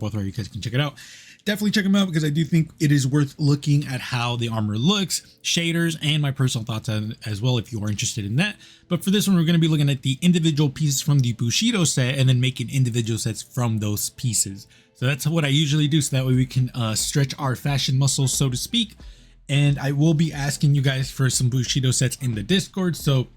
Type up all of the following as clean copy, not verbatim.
both where you guys can check it out. Definitely check them out because I do think it is worth looking at how the armor looks, shaders, and my personal thoughts on it as well if you are interested in that. But for this one, we're going to be looking at the individual pieces from the Bushido set and then making individual sets from those pieces. So that's what I usually do, so that way we can stretch our fashion muscles, so to speak. And I will be asking you guys for some Bushido sets in the Discord, so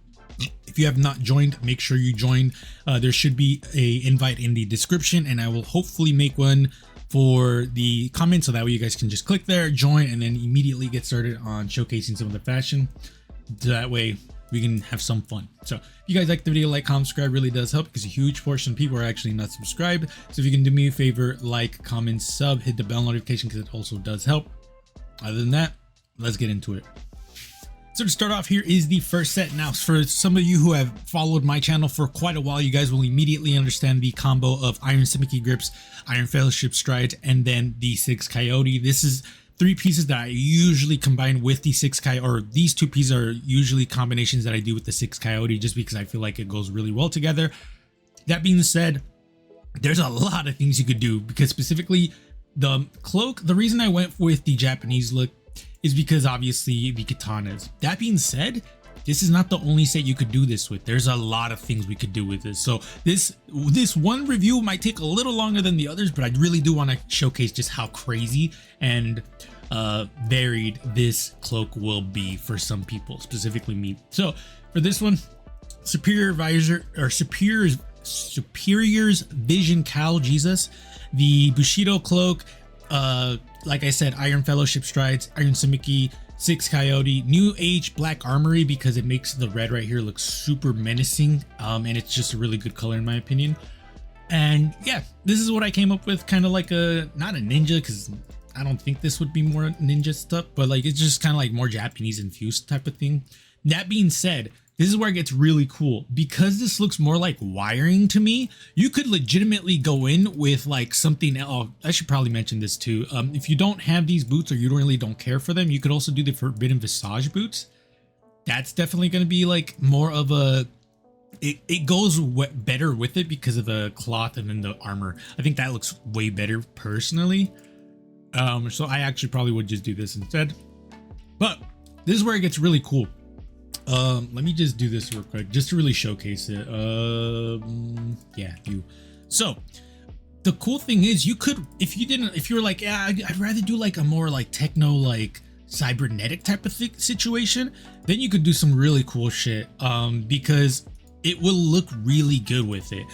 if you have not joined, make sure you join. There should be an invite in the description, and I will hopefully make one for the comments so that way you guys can just click there, join, and then immediately get started on showcasing some of the fashion. So that way we can have some fun. So if you guys like the video, like, comment, subscribe, really does help because a huge portion of people are actually not subscribed. So if you can do me a favor, like, comment, sub, hit the bell notification because it also does help. Other than that, let's get into it. So to start off, here is the first set. Now, for some of you who have followed my channel for quite a while, you guys will immediately understand the combo of Iron Symmetry Grips, Iron Fellowship Strides, and then the 6 Coyote. This is 3 pieces that I usually combine with the 6 Coyote, or these 2 pieces are usually combinations that I do with the 6 Coyote just because I feel like it goes really well together. That being said, there's a lot of things you could do because specifically the cloak, the reason I went with the Japanese look is because obviously the katanas. That being said, this is not the only set you could do this with. There's a lot of things we could do with this. So this one review might take a little longer than the others, but I really do want to showcase just how crazy and varied this cloak will be for some people, specifically me. So for this one, Superior's Vision Cowl, Jesus, the Bushido cloak, like I said, Iron Fellowship Strides, Iron Symmetry, 6 Coyote, New Age Black Armory because it makes the red right here look super menacing, and it's just a really good color in my opinion. And yeah, this is what I came up with, kind of like not a ninja because I don't think this would be more ninja stuff, but like it's just kind of like more Japanese infused type of thing. That being said, this is where it gets really cool because this looks more like wiring to me. You could legitimately go in with like something else. I should probably mention this too. If you don't have these boots or you really don't care for them, you could also do the Forbidden Visage boots. That's definitely going to be like more of a, it goes better with it because of the cloth and then the armor. I think that looks way better personally. So I actually probably would just do this instead. But this is where it gets really cool. Let me just do this real quick just to really showcase it. Yeah, so the cool thing is you could, if you were like, yeah, I'd rather do like a more like techno, like cybernetic type of situation, then you could do some really cool shit, because it will look really good with it.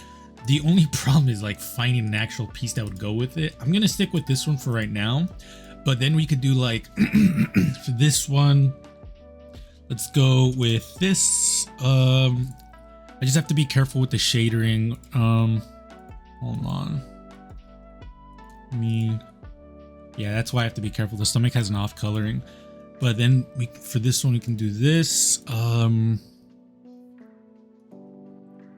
The only problem is like finding an actual piece that would go with it. I'm gonna stick with this one for right now, but then we could do like for this one, let's go with this. I just have to be careful with the shadering. Hold on. Yeah, that's why I have to be careful. The stomach has an off coloring, but then for this one we can do this.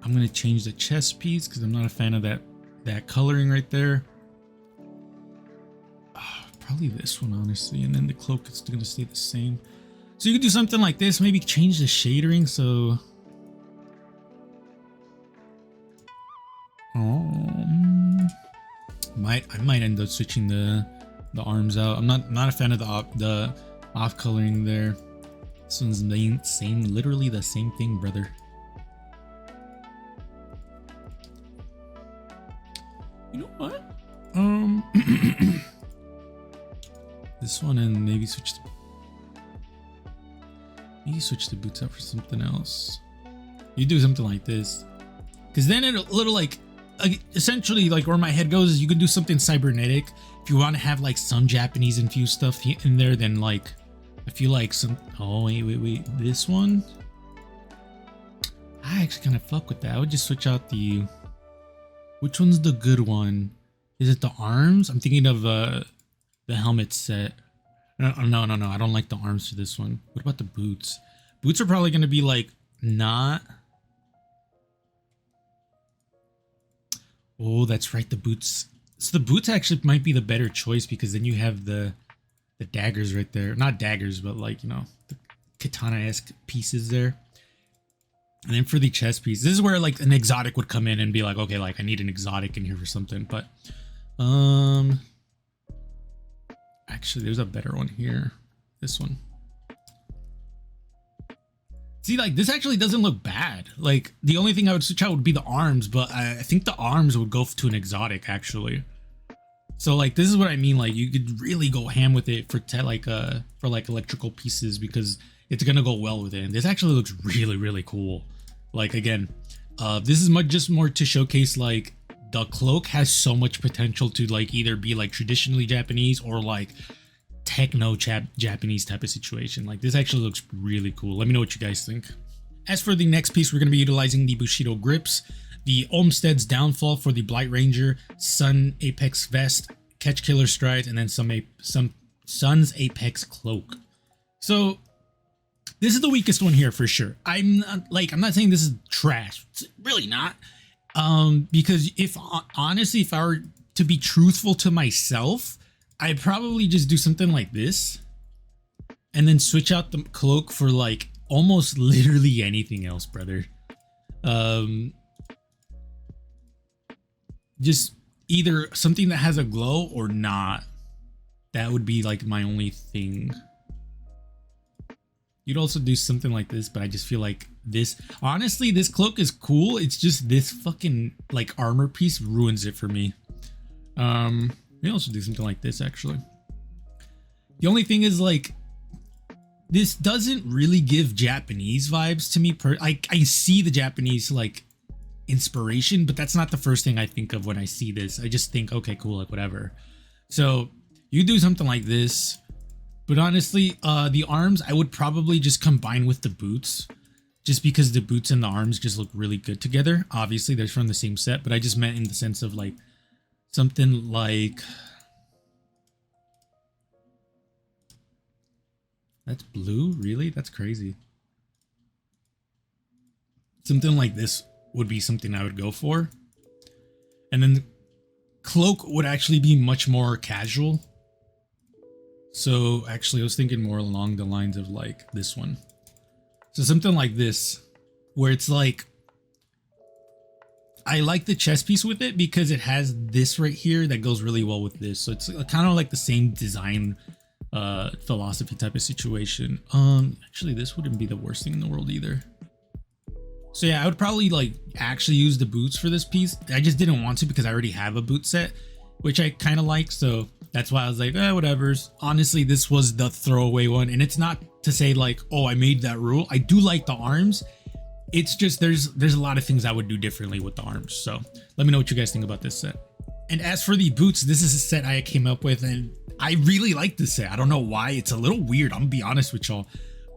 I'm gonna change the chest piece because I'm not a fan of that coloring right there. Probably this one honestly, and then the cloak is gonna stay the same. So you could do something like this, maybe change the shadering. So, I might end up switching the arms out. I'm not a fan of the off coloring there. This one's literally the same thing, brother. You know what? This one, and maybe switch the boots out for something else. You do something like this, because then it'll like essentially like where my head goes is you could do something cybernetic. If you want to have like some Japanese infused stuff in there, then like I feel like some. Oh wait, this one. I actually kind of fuck with that. I would just switch out the. Which one's the good one? Is it the arms? I'm thinking of the helmet set. No, I don't like the arms for this one. What about the boots? Boots are probably going to be like not. Oh, that's right, the boots. So the boots actually might be the better choice because then you have the daggers right there. Not daggers, but like, you know, the katana-esque pieces there. And then for the chest piece, this is where like an exotic would come in and be like, okay, like I need an exotic in here for something. But Um, actually, there's a better one here. This one. See, like, this actually doesn't look bad. Like, the only thing I would switch out would be the arms, but I think the arms would go to an exotic, actually. So, like, this is what I mean. Like, you could really go ham with it for electrical pieces, because it's gonna go well with it. And this actually looks really, really cool. Like, again, this is just more to showcase, like, the cloak has so much potential to, like, either be like traditionally Japanese or like techno Japanese type of situation. Like, this actually looks really cool. Let me know what you guys think. As for the next piece, we're going to be utilizing the Bushido grips, the Olmsted's Downfall for the Blight Ranger, Sun Apex Vest, Catch Killer Strides, and then some Sun's Apex Cloak. So this is the weakest one here for sure. I'm not saying this is trash. It's really not. Because if honestly, if I were to be truthful to myself, I'd probably just do something like this and then switch out the cloak for like almost literally anything else, brother. Just either something that has a glow or not. That would be like my only thing. You'd also do something like this, but I just feel like this, honestly, this cloak is cool. It's just this fucking like armor piece ruins it for me. We also do something like this, actually. The only thing is, like, this doesn't really give Japanese vibes to me. I see the Japanese like inspiration, but that's not the first thing I think of when I see this. I just think, okay, cool, like whatever. So you do something like this. But honestly, the arms, I would probably just combine with the boots, just because the boots and the arms just look really good together. Obviously, they're from the same set, but I just meant in the sense of like something like... That's blue? Really? That's crazy. Something like this would be something I would go for. And then the cloak would actually be much more casual. So actually, I was thinking more along the lines of like this one. So something like this, where it's like, I like the chest piece with it because it has this right here that goes really well with this. So it's kind of like the same design philosophy type of situation. Actually, this wouldn't be the worst thing in the world either. So yeah, I would probably like actually use the boots for this piece. I just didn't want to because I already have a boot set, which I kind of like. So that's why I was like, whatever. Honestly, this was the throwaway one. And it's not to say like, oh, I made that rule. I do like the arms. It's just there's a lot of things I would do differently with the arms. So let me know what you guys think about this set. And as for the boots, this is a set I came up with and I really like this set. I don't know why. It's a little weird. I'm gonna be honest with y'all.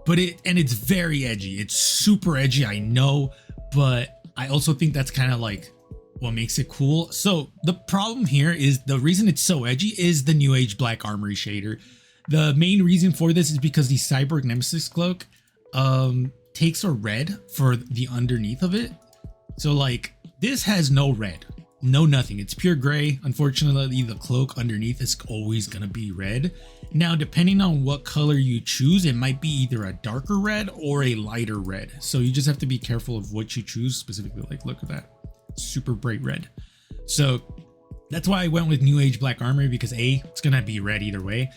But it's very edgy. It's super edgy, I know. But I also think that's kind of like what makes it cool. So the problem here is the reason it's so edgy is the New Age Black Armory shader. The main reason for this is because the Cyborg Nemesis cloak takes a red for the underneath of it. So like this has no red, no nothing. It's pure gray. Unfortunately, the cloak underneath is always gonna be red. Now, depending on what color you choose, it might be either a darker red or a lighter red. So you just have to be careful of what you choose specifically. Like, look at that. Super bright red. So that's why I went with New Age Black Armory, because A, it's gonna be red either way.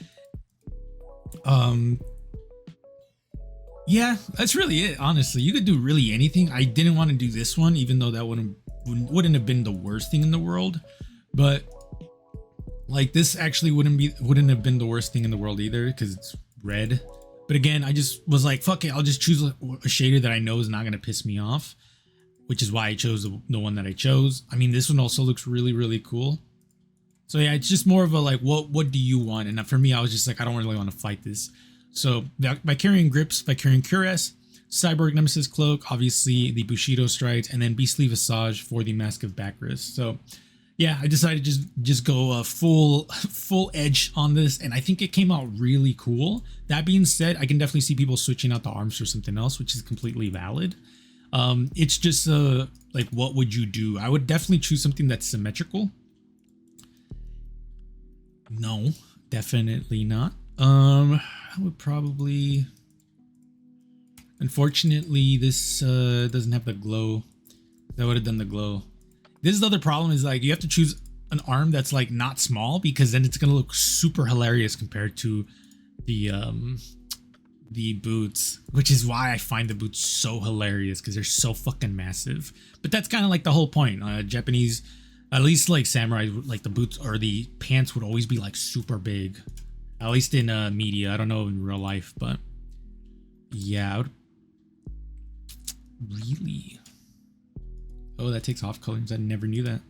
Yeah, that's really it. Honestly, you could do really anything. I didn't want to do this one, even though that wouldn't have been the worst thing in the world. But like this actually wouldn't have been the worst thing in the world either, because it's red. But again, I just was like, fuck it, I'll just choose a shader that I know is not gonna piss me off, which is why I chose the one that I chose. I mean, this one also looks really, really cool. So yeah, it's just more of a like, what do you want? And for me, I was just like, I don't really want to fight this. So by carrying grips, by carrying Cuirass, Cyborg Nemesis cloak, obviously the Bushido strides, and then Beastly Visage for the Mask of Bacchus. So yeah, I decided to just go full edge on this, and I think it came out really cool. That being said, I can definitely see people switching out the arms for something else, which is completely valid. It's just like, what would you do? I would definitely choose something that's symmetrical. No, definitely not. I would probably, unfortunately, this doesn't have the glow. That would have done the glow. This is the other problem, is like you have to choose an arm that's like not small, because then it's gonna look super hilarious compared to the boots, which is why I find the boots so hilarious, because they're so fucking massive. But that's kind of like the whole point. Japanese, at least like samurai, like the boots or the pants would always be like super big, at least in media. I don't know in real life, but yeah, I would really. Oh, that takes off colors. I never knew that.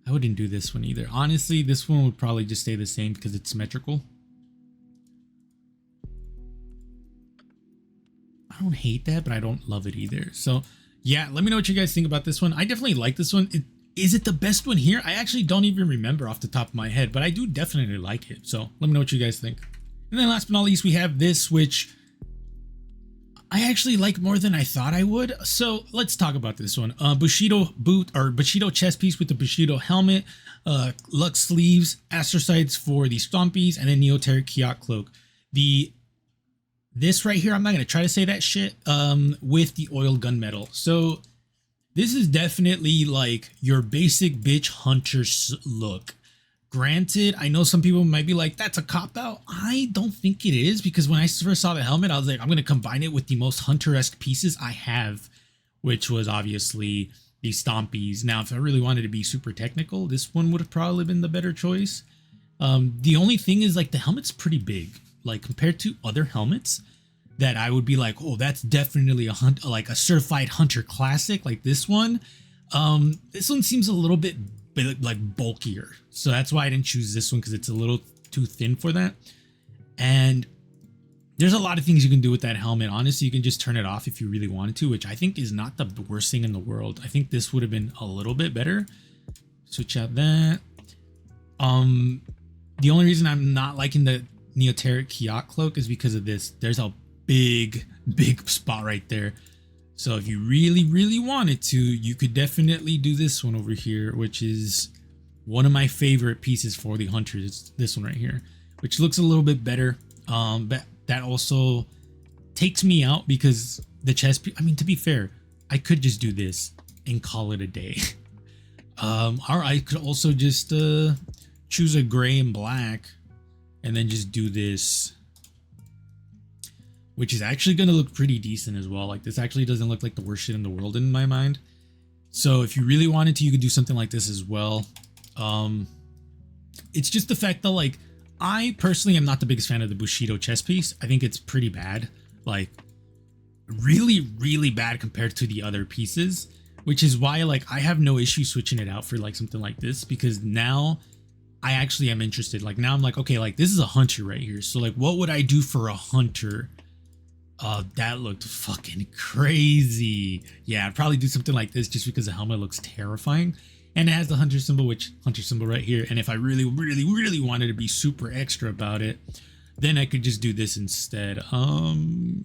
I wouldn't do this one either. Honestly, this one would probably just stay the same because it's symmetrical. I don't hate that, but I don't love it either. So yeah, let me know what you guys think about this one. I definitely like this one. Is it the best one here? I actually don't even remember off the top of my head, but I do definitely like it. So let me know what you guys think. And then last but not least, we have this, which I actually like more than I thought I would. So let's talk about this one. Bushido boot, or Bushido chest piece with the Bushido helmet, Lux sleeves, astrocytes for the Stompies, and then Neoteric Kiot cloak. This right here, I'm not going to try to say that shit, with the oiled gunmetal. So this is definitely like your basic bitch hunter look. Granted, I know some people might be like, that's a cop-out. I don't think it is, because when I first saw the helmet, I was like, I'm going to combine it with the most hunter-esque pieces I have, which was obviously the Stompies. Now, if I really wanted to be super technical, this one would have probably been the better choice. The only thing is, like, the helmet's pretty big. Like, compared to other helmets that I would be like, oh, that's definitely like a certified hunter classic, like this one. This one seems a little bit like bulkier, so that's why I didn't choose this one, because it's a little too thin for that. And there's a lot of things you can do with that helmet. Honestly, you can just turn it off if you really wanted to, which I think is not the worst thing in the world. I think this would have been a little bit better. Switch out that. The only reason I'm not liking the Neoteric Kiot cloak is because of this. There's a big spot right there. So if you really wanted to, you could definitely do this one over here, which is one of my favorite pieces for the hunters. It's this one right here, which looks a little bit better. But that also takes me out, because the chest piece, I mean, to be fair, I could just do this and call it a day. Or I could also just choose a gray and black and then just do this, which is actually going to look pretty decent as well. Like, this actually doesn't look like the worst shit in the world in my mind. So if you really wanted to, you could do something like this as well. It's just the fact that, like, I personally am not the biggest fan of the Bushido chest piece. I think it's pretty bad, like really bad compared to the other pieces, which is why, like, I have no issue switching it out for like something like this, because now I actually am interested. Like, now I'm like, okay, like, this is a hunter right here. So like, what would I do for a hunter? That looked fucking crazy. Yeah, I'd probably do something like this just because the helmet looks terrifying. And it has the hunter symbol, which hunter symbol right here. And if I really wanted to be super extra about it, then I could just do this instead. Perdone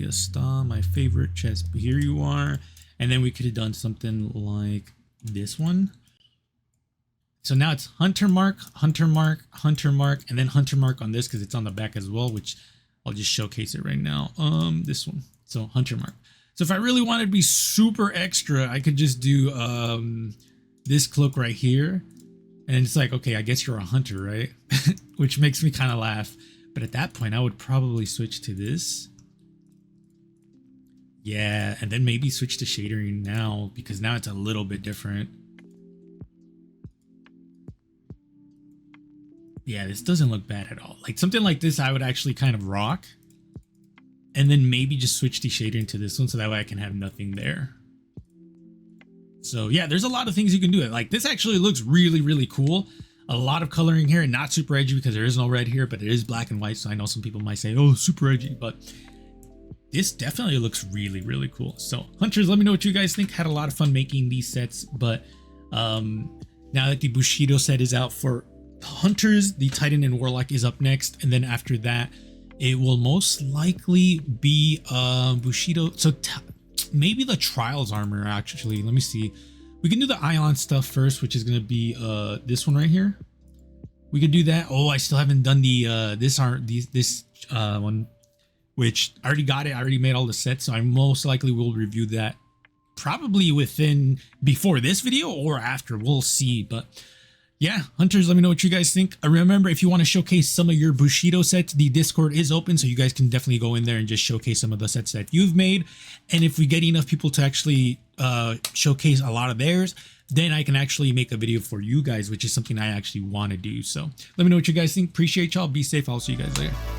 está, my favorite chest. Here you are. And then we could have done something like this one. So now it's hunter mark, hunter mark, hunter mark, and then hunter mark on this because it's on the back as well, which I'll just showcase it right now. This one. So hunter mark. So if I really wanted to be super extra, I could just do this cloak right here. And it's like, okay, I guess you're a hunter, right? Which makes me kind of laugh. But at that point, I would probably switch to this. Yeah, and then maybe switch to shadering now, because now it's a little bit different. Yeah, this doesn't look bad at all. Like, something like this, I would actually kind of rock. And then maybe just switch the shadering to this one, so that way I can have nothing there. So yeah, there's a lot of things you can do. Like, this actually looks really cool. A lot of coloring here, and not super edgy because there is no red here, but it is black and white. So I know some people might say, oh, super edgy, but this definitely looks really cool. So hunters, let me know what you guys think. Had a lot of fun making these sets, but now that the Bushido set is out for hunters, the Titan and Warlock is up next, and then after that it will most likely be Bushido. So maybe the Trials armor, actually. Let me see. We can do the Ion stuff first, which is going to be this one right here. We could do that. Oh, I still haven't done the this one, which I already got it. I already made all the sets, so I most likely will review that probably before this video or after, we'll see. But yeah, hunters, let me know what you guys think. Remember, if you want to showcase some of your Bushido sets, the Discord is open, so you guys can definitely go in there and just showcase some of the sets that you've made. And if we get enough people to actually showcase a lot of theirs, then I can actually make a video for you guys, which is something I actually want to do. So let me know what you guys think. Appreciate y'all. Be safe. I'll see you guys later.